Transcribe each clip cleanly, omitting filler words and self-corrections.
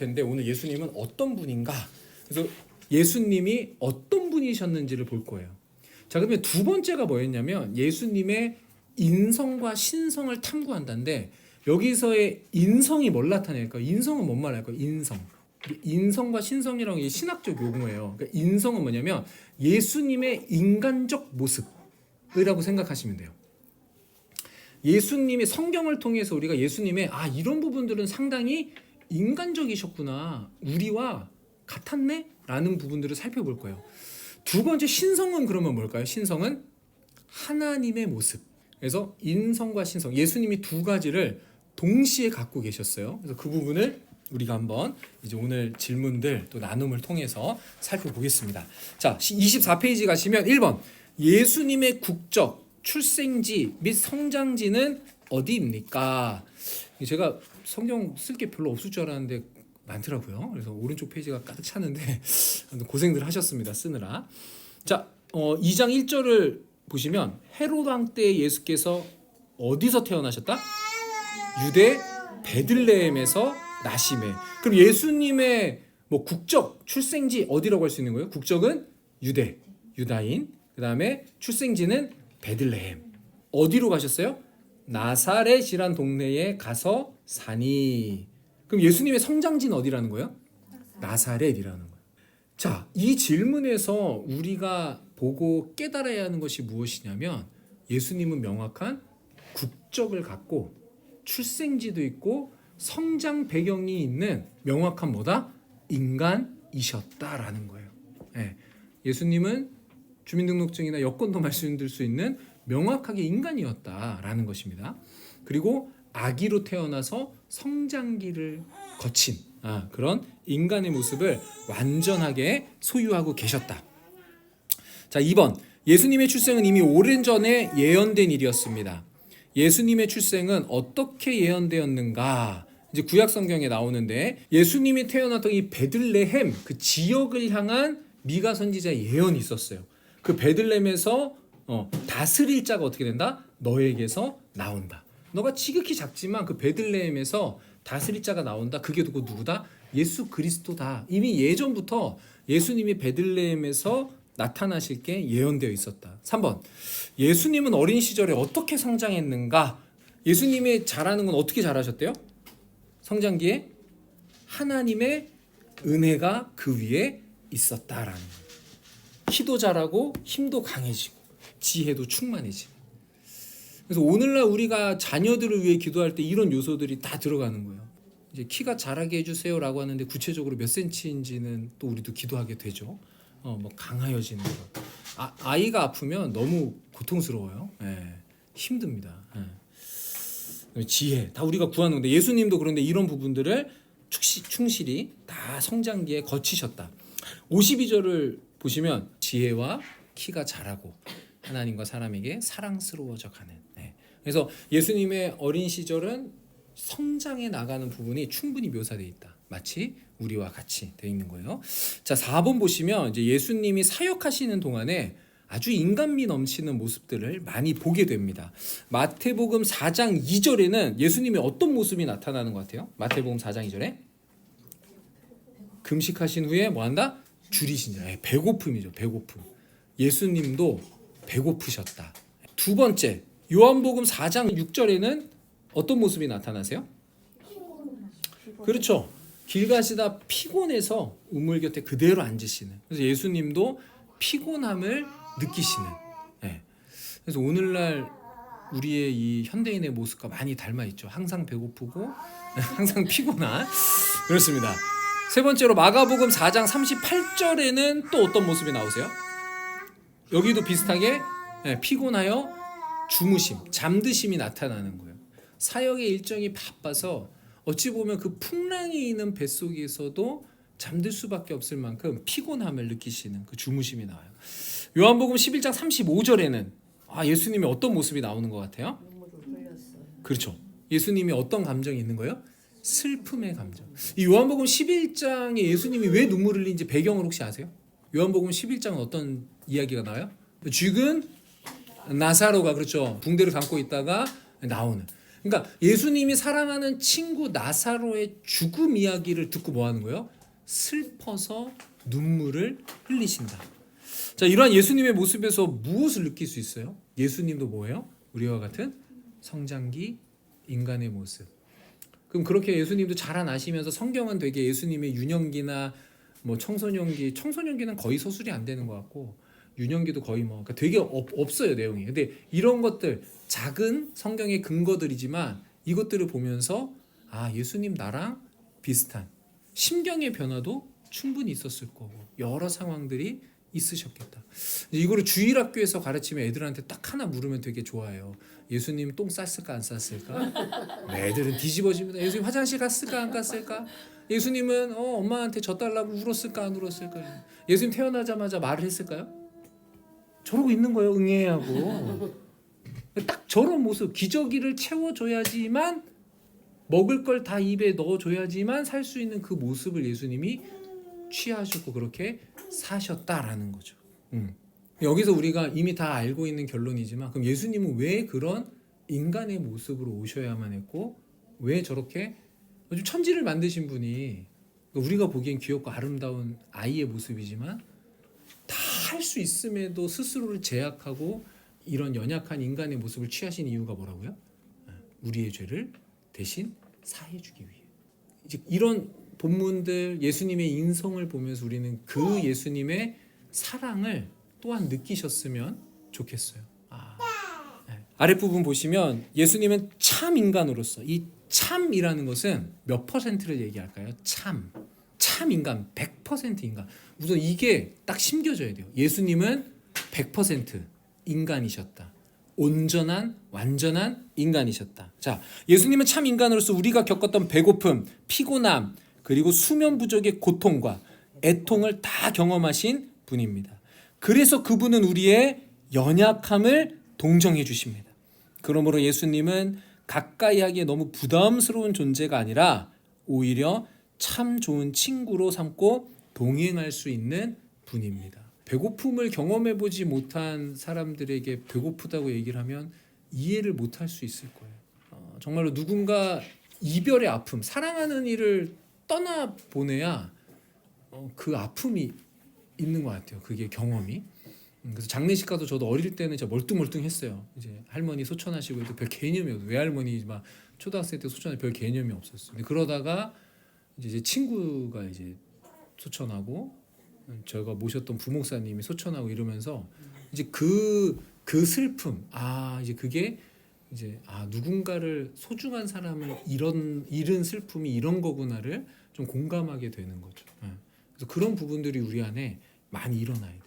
텐데 오늘 예수님은 어떤 분인가? 그래서 예수님이 어떤 분이셨는지를 볼 거예요. 자, 그러면 두 번째가 뭐였냐면 예수님의 인성과 신성을 탐구한다는데 여기서의 인성이 뭘 나타낼까? 인성은 뭔 말할까? 인성과 신성이라는 게 신학적 용어예요. 그러니까 인성은 뭐냐면 예수님의 인간적 모습이라고 생각하시면 돼요. 예수님의 성경을 통해서 우리가 예수님의 이런 부분들은 상당히 인간적이셨구나, 우리와 같았네? 라는 부분들을 살펴볼 거예요. 두 번째 신성은 그러면 뭘까요? 신성은 하나님의 모습. 그래서 인성과 신성, 예수님이 두 가지를 동시에 갖고 계셨어요. 그래서 그 부분을 우리가 한번 이제 오늘 질문들 또 나눔을 통해서 살펴보겠습니다. 자, 24페이지 가시면 1번 예수님의 국적, 출생지 및 성장지는 어디입니까? 제가 성경 쓸 게 별로 없을 줄 알았는데 많더라고요. 그래서 오른쪽 페이지가 가득 찼는데 고생들 하셨습니다, 쓰느라. 자, 2장 1절을 보시면 헤롯 왕 때 예수께서 어디서 태어나셨다? 유대 베들레헴에서 나심에. 그럼 예수님의 국적, 출생지 어디라고 할 수 있는 거예요? 국적은 유다인. 그 다음에 출생지는 베들레헴. 어디로 가셨어요? 나사렛이란 동네에 가서 사니. 그럼 예수님의 성장지는 어디라는 거예요? 나사렛이라는 거예요. 자, 이 질문에서 우리가 보고 깨달아야 하는 것이 무엇이냐면 예수님은 명확한 국적을 갖고 출생지도 있고 성장 배경이 있는 명확한 인간이셨다라는 거예요. 예수님은 주민등록증이나 여권도 말씀드릴 수 있는 명확하게 인간이었다라는 것입니다. 그리고 아기로 태어나서 성장기를 거친 그런 인간의 모습을 완전하게 소유하고 계셨다. 자, 2번 예수님의 출생은 이미 오랜전에 예언된 일이었습니다. 예수님의 출생은 어떻게 예언되었는가? 이제 구약 성경에 나오는데 예수님이 태어났던 이 베들레헴 그 지역을 향한 미가 선지자의 예언이 있었어요. 그 베들레헴에서 다스릴 자가 어떻게 된다? 너에게서 나온다. 너가 지극히 작지만 그 베들레헴에서 다스릴 자가 나온다. 그게 누구다? 예수 그리스도다. 이미 예전부터 예수님이 베들레헴에서 나타나실 게 예언되어 있었다. 3번 예수님은 어린 시절에 어떻게 성장했는가? 예수님이 자라는 건 어떻게 자라셨대요? 성장기에 하나님의 은혜가 그 위에 있었다라는 거예요. 키도 자라고 힘도 강해지고 지혜도 충만해지고. 그래서 오늘날 우리가 자녀들을 위해 기도할 때 이런 요소들이 다 들어가는 거예요. 이제 키가 자라게 해주세요라고 하는데 구체적으로 몇 센치인지는 또 우리도 기도하게 되죠. 강하여지는 것. 아이가 아프면 너무 고통스러워요. 힘듭니다. 지혜 다 우리가 구하는 건데 예수님도 그런데 이런 부분들을 충실히 다 성장기에 거치셨다. 52절을 보시면 지혜와 키가 자라고 하나님과 사람에게 사랑스러워져 가는. 그래서 예수님의 어린 시절은 성장해 나가는 부분이 충분히 묘사되어 있다. 마치 우리와 같이 되어 있는 거예요. 자, 4번 보시면 이제 예수님이 사역하시는 동안에 아주 인간미 넘치는 모습들을 많이 보게 됩니다. 마태복음 4장 2절에는 예수님의 어떤 모습이 나타나는 것 같아요? 마태복음 4장 2절에 금식하신 후에 뭐한다? 줄이신 자. 배고픔이죠. 배고픔. 예수님도 배고프셨다. 두 번째, 요한복음 4장 6절에는 어떤 모습이 나타나세요? 그렇죠. 길 가시다 피곤해서 우물 곁에 그대로 앉으시는. 그래서 예수님도 피곤함을 느끼시는. 그래서 오늘날 우리의 이 현대인의 모습과 많이 닮아 있죠. 항상 배고프고 항상 피곤한. 그렇습니다. 세 번째로 마가복음 4장 38절에는 또 어떤 모습이 나오세요? 여기도 비슷하게 피곤하여 주무심, 잠드심이 나타나는 거예요. 사역의 일정이 바빠서 어찌 보면 그 풍랑이 있는 뱃속에서도 잠들 수밖에 없을 만큼 피곤함을 느끼시는 그 주무심이 나와요. 요한복음 11장 35절에는 예수님이 어떤 모습이 나오는 것 같아요? 그렇죠. 예수님이 어떤 감정이 있는 거예요? 슬픔의 감정. 이 요한복음 11장에 예수님이 왜 눈물을 흘린지 배경을 혹시 아세요? 요한복음 11장은 어떤 이야기가 나와요? 죽은 나사로가 그렇죠. 붕대를 감고 있다가 나오는. 그러니까 예수님이 사랑하는 친구 나사로의 죽음 이야기를 듣고 뭐 하는 거예요? 슬퍼서 눈물을 흘리신다. 자, 이러한 예수님의 모습에서 무엇을 느낄 수 있어요? 예수님도 뭐예요? 우리와 같은 성장기 인간의 모습. 그럼 그렇게 예수님도 자라나시면서 성경은 되게 예수님의 유년기나 뭐 청소년기는 거의 서술이 안 되는 것 같고 유년기도 거의 뭐 그러니까 되게 없어요 내용이. 근데 이런 것들 작은 성경의 근거들이지만 이것들을 보면서 아 예수님 나랑 비슷한 심경의 변화도 충분히 있었을 거고 여러 상황들이 있으셨겠다. 이거를 주일학교에서 가르치면 애들한테 딱 하나 물으면 되게 좋아해요. 예수님 똥 쌌을까 안 쌌을까? 애들은 뒤집어집니다. 예수님 화장실 갔을까 안 갔을까? 예수님은 엄마한테 져달라고 울었을까 안 울었을까? 예수님 태어나자마자 말을 했을까요? 저러고 있는 거예요. 응애하고. 딱 저런 모습 기저귀를 채워줘야지만 먹을 걸 다 입에 넣어줘야지만 살 수 있는 그 모습을 예수님이 취하시고 그렇게 사셨다라는 거죠. 여기서 우리가 이미 다 알고 있는 결론이지만 그럼 예수님은 왜 그런 인간의 모습으로 오셔야만 했고 왜 저렇게 아주 천지를 만드신 분이 우리가 보기엔 귀엽고 아름다운 아이의 모습이지만 다 할 수 있음에도 스스로를 제약하고 이런 연약한 인간의 모습을 취하신 이유가 뭐라고요? 우리의 죄를 대신 사해주기 위해. 이제 이런 본문들 예수님의 인성을 보면서 우리는 그 예수님의 사랑을 또한 느끼셨으면 좋겠어요. 아랫부분 보시면 예수님은 참 인간으로서 이 참이라는 것은 몇 퍼센트를 얘기할까요? 참 인간 100% 인간. 우선 이게 딱 심겨져야 돼요. 예수님은 100% 인간이셨다. 온전한 완전한 인간이셨다. 자, 예수님은 참 인간으로서 우리가 겪었던 배고픔, 피곤함, 그리고 수면 부족의 고통과 애통을 다 경험하신 분입니다. 그래서 그분은 우리의 연약함을 동정해 주십니다. 그러므로 예수님은 가까이 하기에 너무 부담스러운 존재가 아니라 오히려 참 좋은 친구로 삼고 동행할 수 있는 분입니다. 배고픔을 경험해 보지 못한 사람들에게 배고프다고 얘기를 하면 이해를 못할 수 있을 거예요. 정말로 누군가 이별의 아픔, 사랑하는 이를 떠나 보내야 그 아픔이 있는 것 같아요. 그게 경험이. 그래서 장례식 가도 저도 어릴 때는 진짜 멀뚱멀뚱했어요. 이제 할머니 소천하시고 해도 별 개념이 없어요. 외할머니 막 초등학생 때 소천할 별 개념이 없었어요. 근데 그러다가 이제 친구가 이제 소천하고 제가 모셨던 부목사님이 소천하고 이러면서 이제 그 슬픔, 이제 그게 이제 누군가를 소중한 사람을 잃은 슬픔이 이런 거구나를 좀 공감하게 되는 거죠. 그래서 그런 부분들이 우리 안에 많이 일어나야 돼요.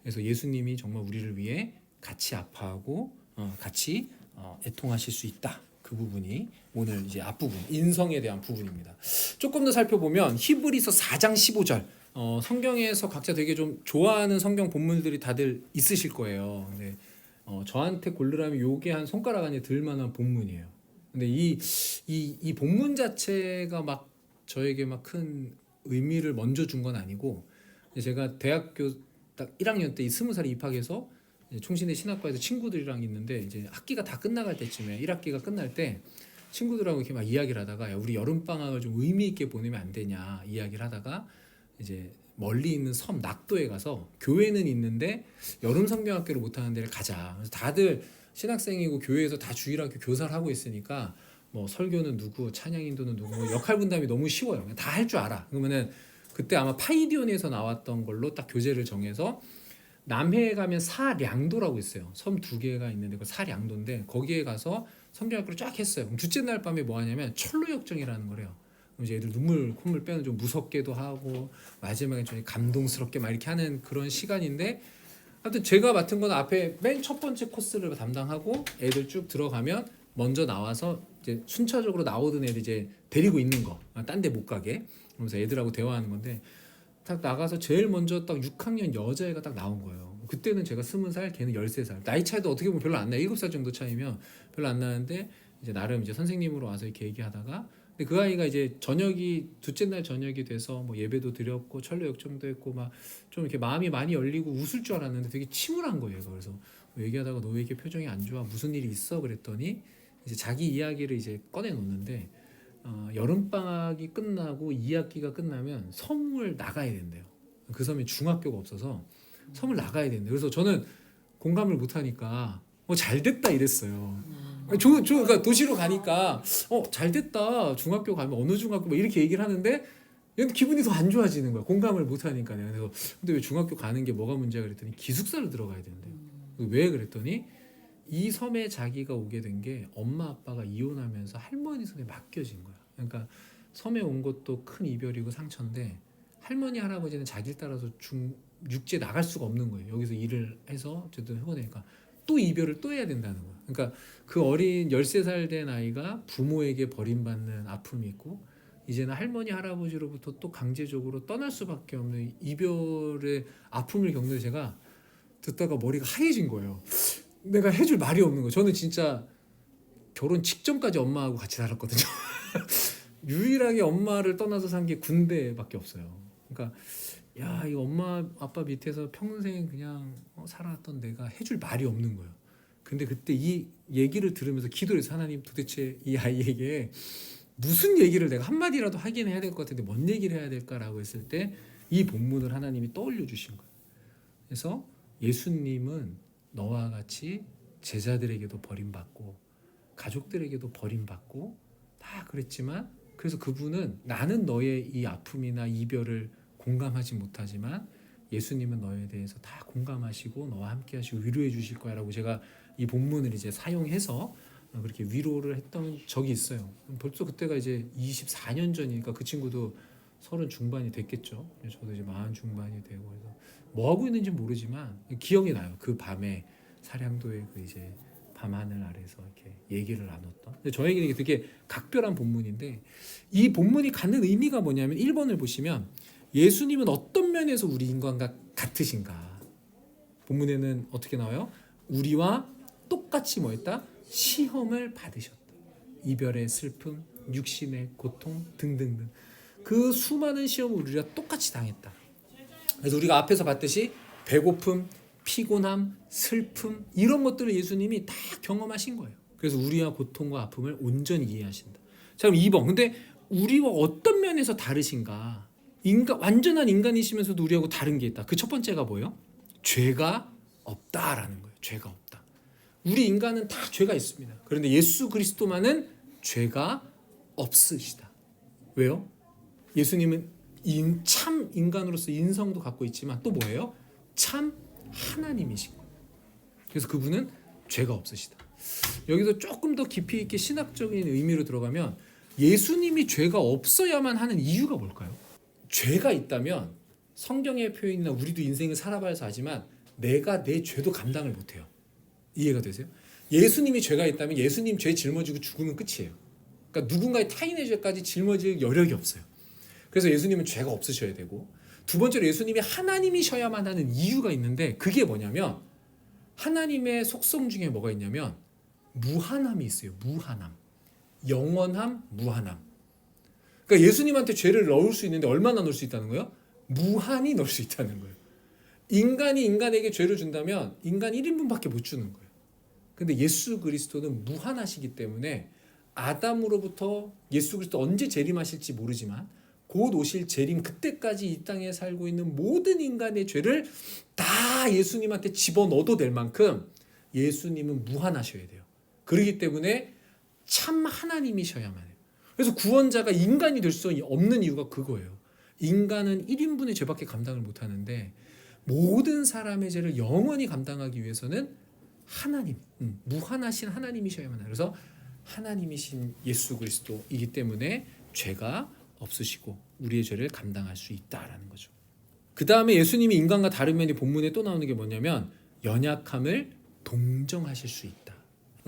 그래서 예수님이 정말 우리를 위해 같이 아파하고 같이 애통하실 수 있다. 그 부분이 오늘 이제 앞부분 인성에 대한 부분입니다. 조금 더 살펴보면 히브리서 4장 15절 성경에서 각자 되게 좀 좋아하는 성경 본문들이 다들 있으실 거예요. 근데 저한테 고르라면 요게 한 손가락 안에 들 만한 본문이에요. 근데 이 본문 자체가 막 저에게 막 큰 의미를 먼저 준 건 아니고 제가 대학교 딱 1학년 때 20살에 입학해서 총신대 신학과에서 친구들이랑 있는데 이제 학기가 다 끝나갈 때쯤에 1학기가 끝날 때 친구들하고 이렇게 막 이야기를 하다가 야, 우리 여름 방학을 좀 의미 있게 보내면 안 되냐 이야기를 하다가 이제 멀리 있는 섬 낙도에 가서 교회는 있는데 여름 성경학교를 못 하는 데를 가자. 그래서 다들 신학생이고 교회에서 다 주일학교 교사를 하고 있으니까 뭐 설교는 누구, 찬양 인도는 누구, 뭐 역할 분담이 너무 쉬워요. 다 할 줄 알아. 그러면은 그때 아마 파이디온에서 나왔던 걸로 딱 교재를 정해서 남해에 가면 사량도라고 있어요. 섬 2개가 있는데 그 사량도인데 거기에 가서 성경학교를 쫙 했어요. 그럼 둘째 날 밤에 뭐 하냐면 철로역정이라는 거래요. 그럼 이제 애들 눈물 콧물 빼는 좀 무섭게도 하고 마지막에 좀 감동스럽게 막 이렇게 하는 그런 시간인데 하여튼 제가 맡은 건 앞에 맨 첫 번째 코스를 담당하고 애들 쭉 들어가면 먼저 나와서 이제 순차적으로 나오던 애들 이제 데리고 있는 거, 딴 데 못 가게. 그러면서 애들하고 대화하는 건데 딱 나가서 제일 먼저 딱 6학년 여자애가 딱 나온 거예요. 그때는 제가 20살, 걔는 13살. 나이 차이도 어떻게 보면 별로 안 나요. 7살 정도 차이면 별로 안 나는데 이제 나름 이제 선생님으로 와서 이렇게 얘기하다가 근데 그 아이가 이제 저녁이 둘째 날 저녁이 돼서 뭐 예배도 드렸고 철로 역정도 했고 막 좀 이렇게 마음이 많이 열리고 웃을 줄 알았는데 되게 침울한 거예요. 그래서 얘기하다가 너 왜 이렇게 표정이 안 좋아? 무슨 일이 있어? 그랬더니 이제 자기 이야기를 이제 꺼내 놓는데 여름 방학이 끝나고 2학기가 끝나면 섬을 나가야 된대요. 그 섬에 중학교가 없어서 섬을 나가야 된대요. 그래서 저는 공감을 못 하니까 잘 됐다 이랬어요. 그러니까 도시로 가니까 잘 됐다. 중학교 가면 어느 중학교 뭐 이렇게 얘기를 하는데 기분이 더 안 좋아지는 거야. 공감을 못 하니까. 내가 그래서 근데 왜 중학교 가는 게 뭐가 문제야 그랬더니 기숙사를 들어가야 된대요. 왜 그랬더니 이 섬에 자기가 오게 된 게 엄마 아빠가 이혼하면서 할머니 손에 맡겨진 거야. 그러니까 섬에 온 것도 큰 이별이고 상처인데 할머니 할아버지는 자기를 따라서 육지에 나갈 수가 없는 거예요. 여기서 일을 해서 어쨌든 해고 되니까 또 이별을 또 해야 된다는 거야. 그러니까 그 어린 13살 된 아이가 부모에게 버림받는 아픔이 있고 이제는 할머니 할아버지로부터 또 강제적으로 떠날 수밖에 없는 이별의 아픔을 겪는 제가 듣다가 머리가 하얘진 거예요. 내가 해줄 말이 없는 거예요. 저는 진짜 결혼 직전까지 엄마하고 같이 살았거든요. 유일하게 엄마를 떠나서 산 게 군대밖에 없어요. 그러니까 야, 이 엄마 아빠 밑에서 평생 그냥 살아왔던 내가 해줄 말이 없는 거예요. 근데 그때 이 얘기를 들으면서 기도를 해서 하나님 도대체 이 아이에게 무슨 얘기를 내가 한마디라도 하긴 해야 될 것 같은데 뭔 얘기를 해야 될까라고 했을 때 이 본문을 하나님이 떠올려 주신 거예요. 그래서 예수님은 너와 같이 제자들에게도 버림받고 가족들에게도 버림받고 다 그랬지만 그래서 그분은 나는 너의 이 아픔이나 이별을 공감하지 못하지만 예수님은 너에 대해서 다 공감하시고 너와 함께 하시고 위로해 주실 거야 라고 제가 이 본문을 이제 사용해서 그렇게 위로를 했던 적이 있어요. 벌써 그때가 이제 24년 전이니까 그 친구도 30 중반이 됐겠죠. 저도 이제 40 중반이 되고 그래서 뭐 하고 있는지 모르지만 기억이 나요. 그 밤에 사량도의 그 이제 밤하늘 아래서 이렇게 얘기를 나눴던. 근데 저에게는 이게 되게 각별한 본문인데 이 본문이 갖는 의미가 뭐냐면 1번을 보시면 예수님은 어떤 면에서 우리 인간과 같으신가? 본문에는 어떻게 나와요? 우리와 똑같이 뭐했다? 시험을 받으셨다. 이별의 슬픔, 육신의 고통 등등등. 그 수많은 시험을 우리가 똑같이 당했다. 그래서 우리가 앞에서 봤듯이 배고픔, 피곤함, 슬픔 이런 것들을 예수님이 다 경험하신 거예요. 그래서 우리와 고통과 아픔을 온전히 이해하신다. 자, 그럼 2번. 근데 우리와 어떤 면에서 다르신가? 완전한 인간이시면서도 우리하고 다른 게 있다. 그 첫 번째가 뭐예요? 죄가 없다라는 거예요. 죄가 없다. 우리 인간은 다 죄가 있습니다. 그런데 예수 그리스도만은 죄가 없으시다. 왜요? 예수님은 참 인간으로서 인성도 갖고 있지만 또 뭐예요? 참 하나님이신 거예요. 그래서 그분은 죄가 없으시다. 여기서 조금 더 깊이 있게 신학적인 의미로 들어가면 예수님이 죄가 없어야만 하는 이유가 뭘까요? 죄가 있다면 성경의 표현이나 우리도 인생을 살아봐서 하지만 내가 내 죄도 감당을 못해요. 이해가 되세요? 예수님이 죄가 있다면 예수님 죄 짊어지고 죽으면 끝이에요. 그러니까 누군가의 타인의 죄까지 짊어질 여력이 없어요. 그래서 예수님은 죄가 없으셔야 되고 두 번째로 예수님이 하나님이셔야만 하는 이유가 있는데 그게 뭐냐면 하나님의 속성 중에 뭐가 있냐면 무한함이 있어요. 무한함. 영원함, 무한함. 그러니까 예수님한테 죄를 넣을 수 있는데 얼마나 넣을 수 있다는 거예요? 무한히 넣을 수 있다는 거예요. 인간이 인간에게 죄를 준다면 인간 1인분밖에 못 주는 거예요. 근데 예수 그리스도는 무한하시기 때문에 아담으로부터 예수 그리스도 언제 재림하실지 모르지만 곧 오실 재림 그때까지 이 땅에 살고 있는 모든 인간의 죄를 다 예수님한테 집어넣어도 될 만큼 예수님은 무한하셔야 돼요. 그렇기 때문에 참 하나님이셔야만 해요. 그래서 구원자가 인간이 될 수 없는 이유가 그거예요. 인간은 1인분의 죄밖에 감당을 못하는데 모든 사람의 죄를 영원히 감당하기 위해서는 하나님, 무한하신 하나님이셔야만 해요. 그래서 하나님이신 예수 그리스도이기 때문에 죄가 없으시고 우리의 죄를 감당할 수 있다라는 거죠. 그 다음에 예수님이 인간과 다른 면이 본문에 또 나오는 게 뭐냐면 연약함을 동정하실 수 있다.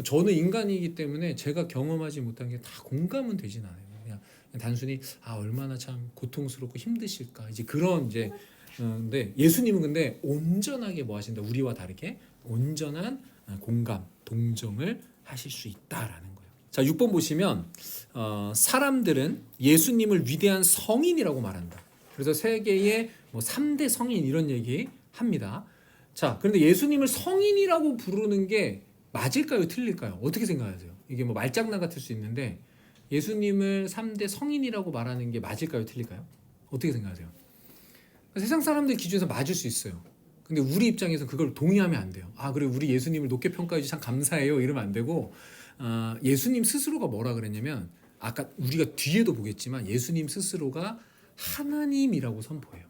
저는 인간이기 때문에 제가 경험하지 못한 게 다 공감은 되진 않아요. 그냥 단순히 얼마나 참 고통스럽고 힘드실까 이제 그런 이제 근데 예수님은 근데 온전하게 뭐 하신다? 우리와 다르게 온전한 공감, 동정을 하실 수 있다라는 거예요. 자, 6번 보시면 사람들은 예수님을 위대한 성인이라고 말한다. 그래서 세계의 3대 성인 이런 얘기 합니다. 자, 그런데 예수님을 성인이라고 부르는 게 맞을까요? 틀릴까요? 어떻게 생각하세요? 이게 뭐 말장난 같을 수 있는데 예수님을 3대 성인이라고 말하는 게 맞을까요? 틀릴까요? 어떻게 생각하세요? 세상 사람들 기준에서 맞을 수 있어요. 근데 우리 입장에서 그걸 동의하면 안 돼요. 아, 그래, 우리 예수님을 높게 평가해 주셔서 참 감사해요. 이러면 안 되고, 예수님 스스로가 뭐라 그랬냐면, 아까 우리가 뒤에도 보겠지만 예수님 스스로가 하나님이라고 선포해요.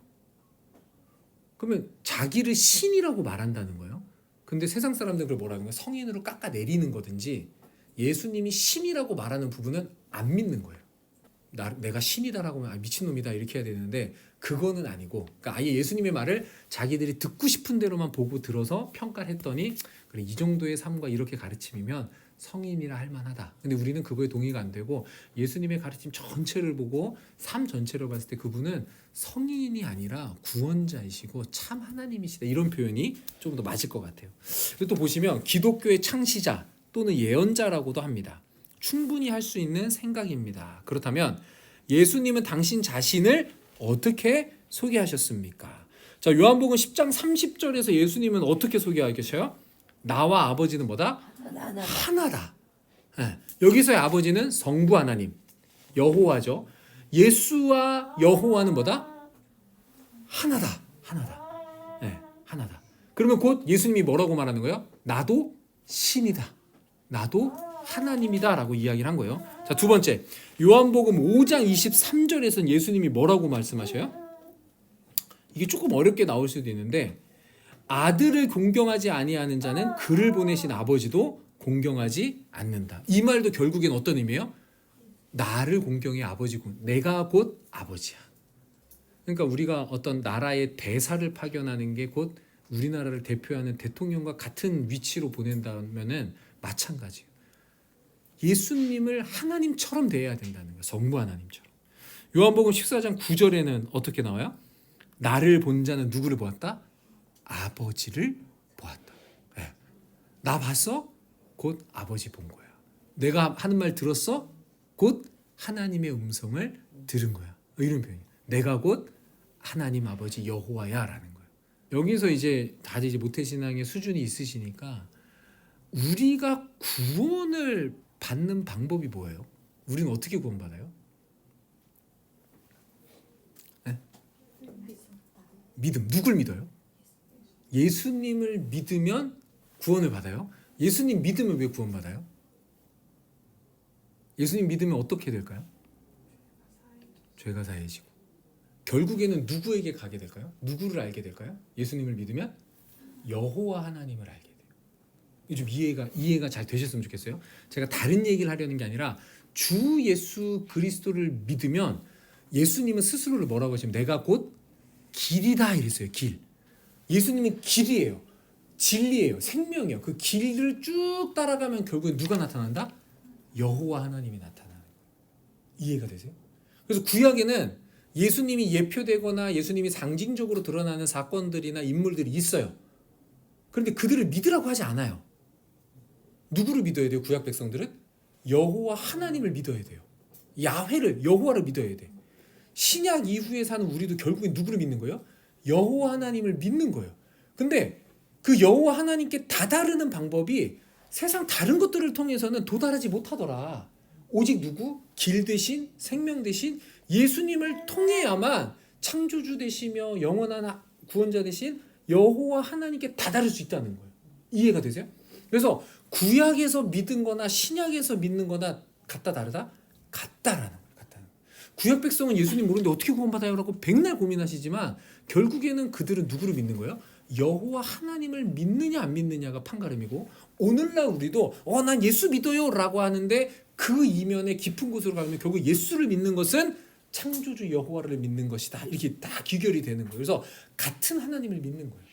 그러면 자기를 신이라고 말한다는 거예요. 근데 세상 사람들은 그걸 뭐라고 하면 성인으로 깎아내리는 거든지 예수님이 신이라고 말하는 부분은 안 믿는 거예요. 내가 신이다라고 하면 미친놈이다 이렇게 해야 되는데 그거는 아니고, 그러니까 아예 예수님의 말을 자기들이 듣고 싶은 대로만 보고 들어서 평가를 했더니 그래, 이 정도의 삶과 이렇게 가르침이면 성인이라 할 만하다. 근데 우리는 그거에 동의가 안 되고 예수님의 가르침 전체를 보고 삶 전체를 봤을 때 그분은 성인이 아니라 구원자이시고 참 하나님이시다, 이런 표현이 좀 더 맞을 것 같아요. 그리고 또 보시면 기독교의 창시자 또는 예언자라고도 합니다. 충분히 할 수 있는 생각입니다. 그렇다면 예수님은 당신 자신을 어떻게 소개하셨습니까? 자, 요한복음 10장 30절에서 예수님은 어떻게 소개하고 계셔요? 나와 아버지는 뭐다? 하나다. 네. 여기서의 아버지는 성부 하나님, 여호와죠. 예수와 여호와는 뭐다? 하나다. 하나다. 네, 하나다. 그러면 곧 예수님이 뭐라고 말하는 거예요? 나도 신이다. 나도 하나님이다 라고 이야기를 한 거예요. 자, 두 번째, 요한복음 5장 23절에서는 예수님이 뭐라고 말씀하셔요? 이게 조금 어렵게 나올 수도 있는데, 아들을 공경하지 아니하는 자는 그를 보내신 아버지도 공경하지 않는다. 이 말도 결국엔 어떤 의미예요? 나를 공경해 아버지고, 내가 곧 아버지야. 그러니까 우리가 어떤 나라의 대사를 파견하는 게 곧 우리나라를 대표하는 대통령과 같은 위치로 보낸다면은 마찬가지예요. 예수님을 하나님처럼 대해야 된다는 거예요. 성부 하나님처럼. 요한복음 14장 9절에는 어떻게 나와요? 나를 본 자는 누구를 보았다? 아버지를 보았다. 네. 나 봤어? 곧 아버지 본 거야. 내가 하는 말 들었어? 곧 하나님의 음성을 들은 거야. 이런 표현이에요. 내가 곧 하나님 아버지 여호와야 라는 거예요. 여기서 이제 다들 이제 모태신앙의 수준이 있으시니까 우리가 구원을 받는 방법이 뭐예요? 우리는 어떻게 구원받아요? 네? 믿음. 누굴 믿어요? 예수님을 믿으면 구원을 받아요. 예수님 믿으면 왜 구원받아요? 예수님 믿으면 어떻게 될까요? 죄가 사해지고. 결국에는 누구에게 가게 될까요? 누구를 알게 될까요? 예수님을 믿으면 여호와 하나님을 알게 돼요. 좀 이해가 잘 되셨으면 좋겠어요. 제가 다른 얘기를 하려는 게 아니라 주 예수 그리스도를 믿으면 예수님은 스스로를 뭐라고 하시면 내가 곧 길이다 이랬어요. 길. 예수님은 길이에요. 진리예요. 생명이에요. 그 길을 쭉 따라가면 결국엔 누가 나타난다? 여호와 하나님이 나타나는 거예요. 이해가 되세요? 그래서 구약에는 예수님이 예표되거나 예수님이 상징적으로 드러나는 사건들이나 인물들이 있어요. 그런데 그들을 믿으라고 하지 않아요. 누구를 믿어야 돼요? 구약 백성들은 여호와 하나님을 믿어야 돼요. 야훼를, 여호와를 믿어야 돼. 신약 이후에 사는 우리도 결국엔 누구를 믿는 거예요? 여호와 하나님을 믿는 거예요. 근데 그 여호와 하나님께 다다르는 방법이 세상 다른 것들을 통해서는 도달하지 못하더라. 오직 누구? 길 대신, 생명 대신 예수님을 통해야만 창조주 되시며 영원한 구원자 되신 여호와 하나님께 다다를 수 있다는 거예요. 이해가 되세요? 그래서 구약에서 믿은 거나 신약에서 믿는 거나 같다 다르다? 같다라는 거예요. 같다는 거예요. 구약 백성은 예수님 모르는데 어떻게 구원받아요? 라고 백날 고민하시지만 결국에는 그들은 누구를 믿는 거예요? 여호와 하나님을 믿느냐 안 믿느냐가 판가름이고, 오늘날 우리도 난 예수 믿어요 라고 하는데 그 이면의 깊은 곳으로 가면 결국 예수를 믿는 것은 창조주 여호와를 믿는 것이다. 이렇게 다 귀결이 되는 거예요. 그래서 같은 하나님을 믿는 거예요.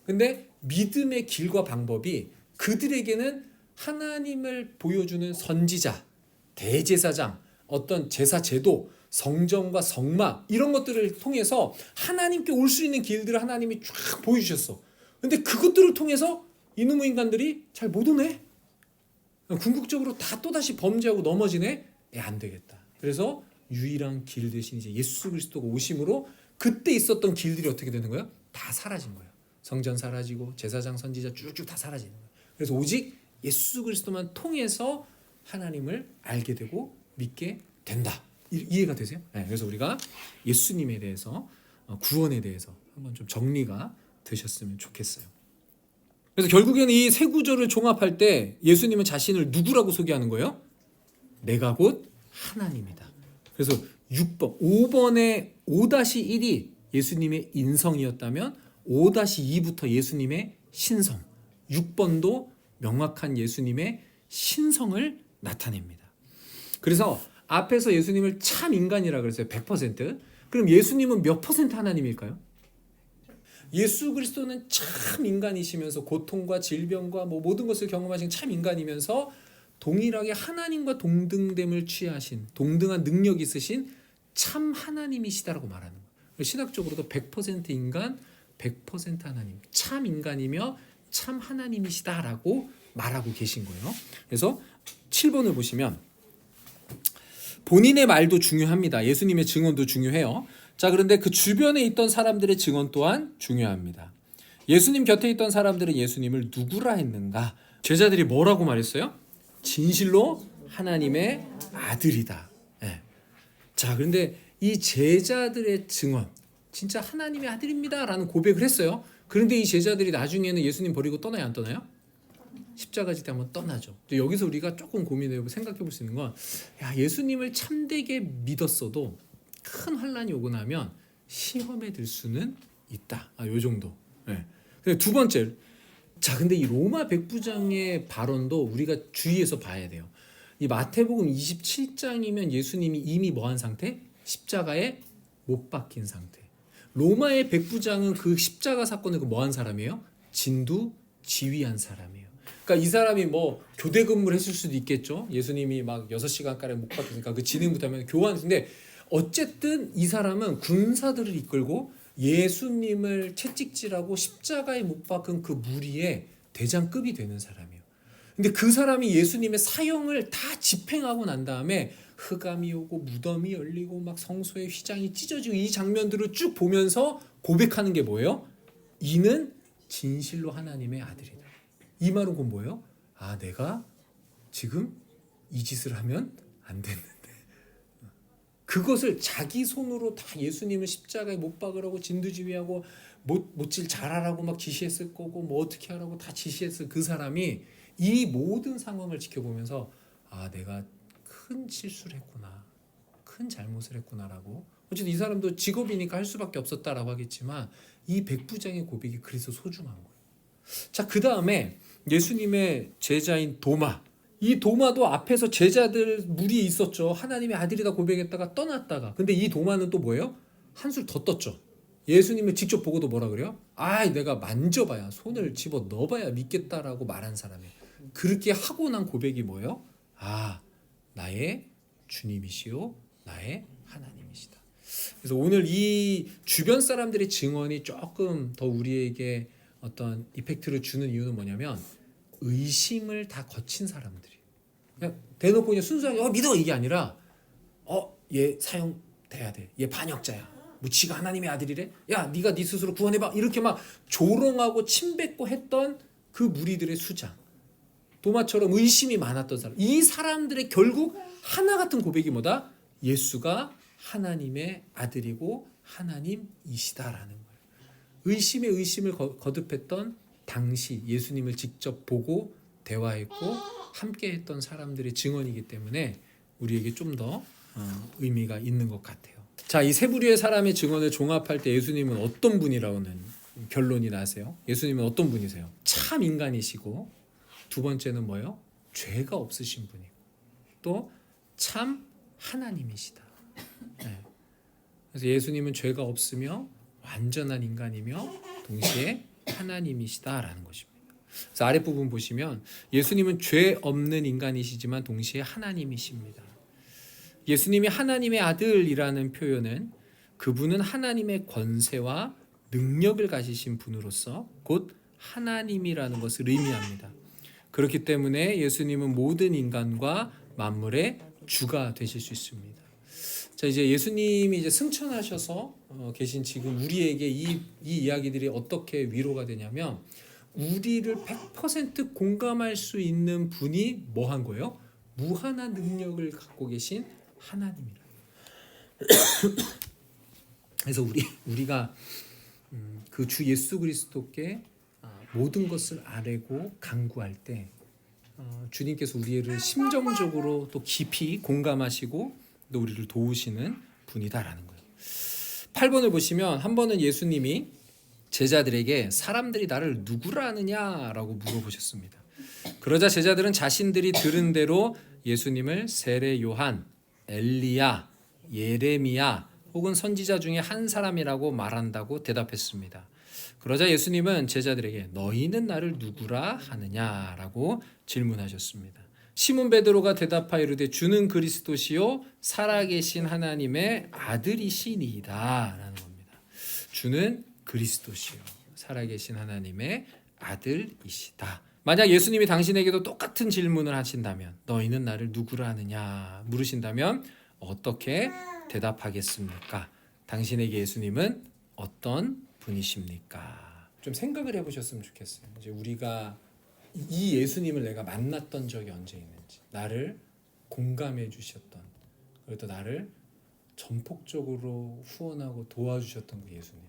근데 믿음의 길과 방법이 그들에게는 하나님을 보여주는 선지자, 대제사장, 어떤 제사 제도, 성전과 성막 이런 것들을 통해서 하나님께 올 수 있는 길들을 하나님이 쫙 보여주셨어. 근데 그것들을 통해서 이놈의 인간들이 잘 못 오네. 궁극적으로 다 또다시 범죄하고 넘어지네. 안 되겠다. 그래서 유일한 길 대신 이제 예수 그리스도가 오심으로 그때 있었던 길들이 어떻게 되는 거예요? 다 사라진 거예요. 성전 사라지고 제사장 선지자 쭉쭉 다 사라지는 거예요. 그래서 오직 예수 그리스도만 통해서 하나님을 알게 되고 믿게 된다. 이해가 되세요? 네, 그래서 우리가 예수님에 대해서 구원에 대해서 한번 좀 정리가 되셨으면 좋겠어요. 그래서 결국에는 이 세 구절을 종합할 때 예수님은 자신을 누구라고 소개하는 거예요? 내가 곧 하나님이다. 그래서 6번, 5번의 5-1이 예수님의 인성이었다면 5-2부터 예수님의 신성, 6번도 명확한 예수님의 신성을 나타냅니다. 그래서 앞에서 예수님을 참 인간이라 그랬어요. 100%. 그럼 예수님은 몇 퍼센트 하나님일까요? 예수 그리스도는 참 인간이시면서 고통과 질병과 모든 것을 경험하신 참 인간이면서 동일하게 하나님과 동등됨을 취하신, 동등한 능력이 있으신 참 하나님이시다라고 말하는 거예요. 신학적으로도 100% 인간, 100% 하나님, 참 인간이며 참 하나님이시다라고 말하고 계신 거예요. 그래서 7번을 보시면 본인의 말도 중요합니다. 예수님의 증언도 중요해요. 자, 그런데 그 주변에 있던 사람들의 증언 또한 중요합니다. 예수님 곁에 있던 사람들은 예수님을 누구라 했는가? 제자들이 뭐라고 말했어요? 진실로 하나님의 아들이다. 네. 자, 그런데 이 제자들의 증언, 진짜 하나님의 아들입니다 라는 고백을 했어요. 그런데 이 제자들이 나중에는 예수님 버리고 떠나요, 안 떠나요? 십자가 지대 한번 떠나죠. 여기서 우리가 조금 고민해보고 생각해 볼 수 있는 건, 야, 예수님을 참되게 믿었어도 큰 환란이 오고 나면 시험에 들 수는 있다. 요 정도. 네. 두 번째, 자, 근데 이 로마 백부장의 발언도 우리가 주의해서 봐야 돼요. 이 마태복음 27장이면 예수님이 이미 뭐한 상태? 십자가에 못 박힌 상태. 로마의 백부장은 그 십자가 사건을 뭐한 사람이에요? 진두 지휘한 사람이에요. 그러니까 이 사람이 교대 근무를 했을 수도 있겠죠. 예수님이 막 6시간가량 못 박히니까 그 진행부터 하면 교환인데, 어쨌든 이 사람은 군사들을 이끌고 예수님을 채찍질하고 십자가에 못 박은 그 무리의 대장급이 되는 사람이에요. 근데 그 사람이 예수님의 사형을 다 집행하고 난 다음에 흑암이 오고 무덤이 열리고 막 성소의 휘장이 찢어지고 이 장면들을 쭉 보면서 고백하는 게 뭐예요? 이는 진실로 하나님의 아들이다. 이 말은 곧 뭐예요? 아, 내가 지금 이 짓을 하면 안 됐는데. 그것을 자기 손으로 다 예수님을 십자가에 못 박으라고 진두지휘하고 못질 잘하라고 막 지시했을 거고 어떻게 하라고 다 지시했을 그 사람이 이 모든 상황을 지켜보면서 아, 내가 큰 실수를 했구나, 큰 잘못을 했구나라고. 어쨌든 이 사람도 직업이니까 할 수밖에 없었다라고 하겠지만 이 백부장의 고백이 그래서 소중한 거예요. 자, 그 다음에 예수님의 제자인 도마. 이 도마도 앞에서 제자들 무리에 있었죠. 하나님의 아들이다 고백했다가 떠났다가. 근데 이 도마는 또 뭐예요? 한술 더 떴죠. 예수님을 직접 보고도 뭐라 그래요? 아, 내가 만져봐야, 손을 집어 넣어봐야 믿겠다라고 말한 사람이에요. 그렇게 하고 난 고백이 뭐예요? 아, 나의 주님이시오, 나의 하나님이시다. 그래서 오늘 이 주변 사람들의 증언이 조금 더 우리에게 어떤 이펙트를 주는 이유는 뭐냐면, 의심을 다 거친 사람들이 그냥 대놓고 그냥 순수하게 믿어 이게 아니라 얘 사형돼야 돼, 얘 반역자야, 지가 하나님의 아들이래, 야 네가 네 스스로 구원해봐, 이렇게 막 조롱하고 침뱉고 했던 그 무리들의 수장, 도마처럼 의심이 많았던 사람, 이 사람들의 결국 하나 같은 고백이 뭐다? 예수가 하나님의 아들이고 하나님이시다라는 거예요. 의심에 의심을 거듭했던 당시 예수님을 직접 보고 대화했고 함께 했던 사람들의 증언이기 때문에 우리에게 좀 더 의미가 있는 것 같아요. 자, 이 세 부류의 사람의 증언을 종합할 때 예수님은 어떤 분이라고는 결론이 나세요? 예수님은 어떤 분이세요? 참 인간이시고, 두 번째는 뭐예요? 죄가 없으신 분이고, 또 참 하나님이시다. 네. 그래서 예수님은 죄가 없으며 완전한 인간이며 동시에 하나님이시다라는 것입니다. 그래서 아랫부분 보시면 예수님은 죄 없는 인간이시지만 동시에 하나님이십니다. 예수님이 하나님의 아들이라는 표현은 그분은 하나님의 권세와 능력을 가지신 분으로서 곧 하나님이라는 것을 의미합니다. 그렇기 때문에 예수님은 모든 인간과 만물의 주가 되실 수 있습니다. 자, 이제 예수님이 이제 승천하셔서 계신 지금 우리에게 이 이야기들이 어떻게 위로가 되냐면, 우리를 100% 공감할 수 있는 분이 뭐 한 거예요? 무한한 능력을 갖고 계신 하나님이라. 그래서 우리가 그 주 예수 그리스도께 모든 것을 아뢰고 간구할 때 주님께서 우리를 심정적으로 또 깊이 공감하시고 또 우리를 도우시는 분이다라는 거예요. 8번을 보시면 한 번은 예수님이 제자들에게 사람들이 나를 누구라 하느냐라고 물어보셨습니다. 그러자 제자들은 자신들이 들은 대로 예수님을 세례 요한, 엘리야, 예레미야 혹은 선지자 중에 한 사람이라고 말한다고 대답했습니다. 그러자 예수님은 제자들에게 너희는 나를 누구라 하느냐라고 질문하셨습니다. 시몬 베드로가 대답하여 이르되 주는 그리스도시요 살아계신 하나님의 아들이시니이다 라는 겁니다. 주는 그리스도시요 살아계신 하나님의 아들이시다. 만약 예수님이 당신에게도 똑같은 질문을 하신다면 너희는 나를 누구라 하느냐 물으신다면 어떻게 대답하겠습니까? 당신에게 예수님은 어떤 분이십니까? 좀 생각을 해보셨으면 좋겠어요. 이제 우리가 이 예수님을 내가 만났던 적이 언제 있는지, 나를 공감해 주셨던, 그리고 또 나를 전폭적으로 후원하고 도와주셨던 그 예수님.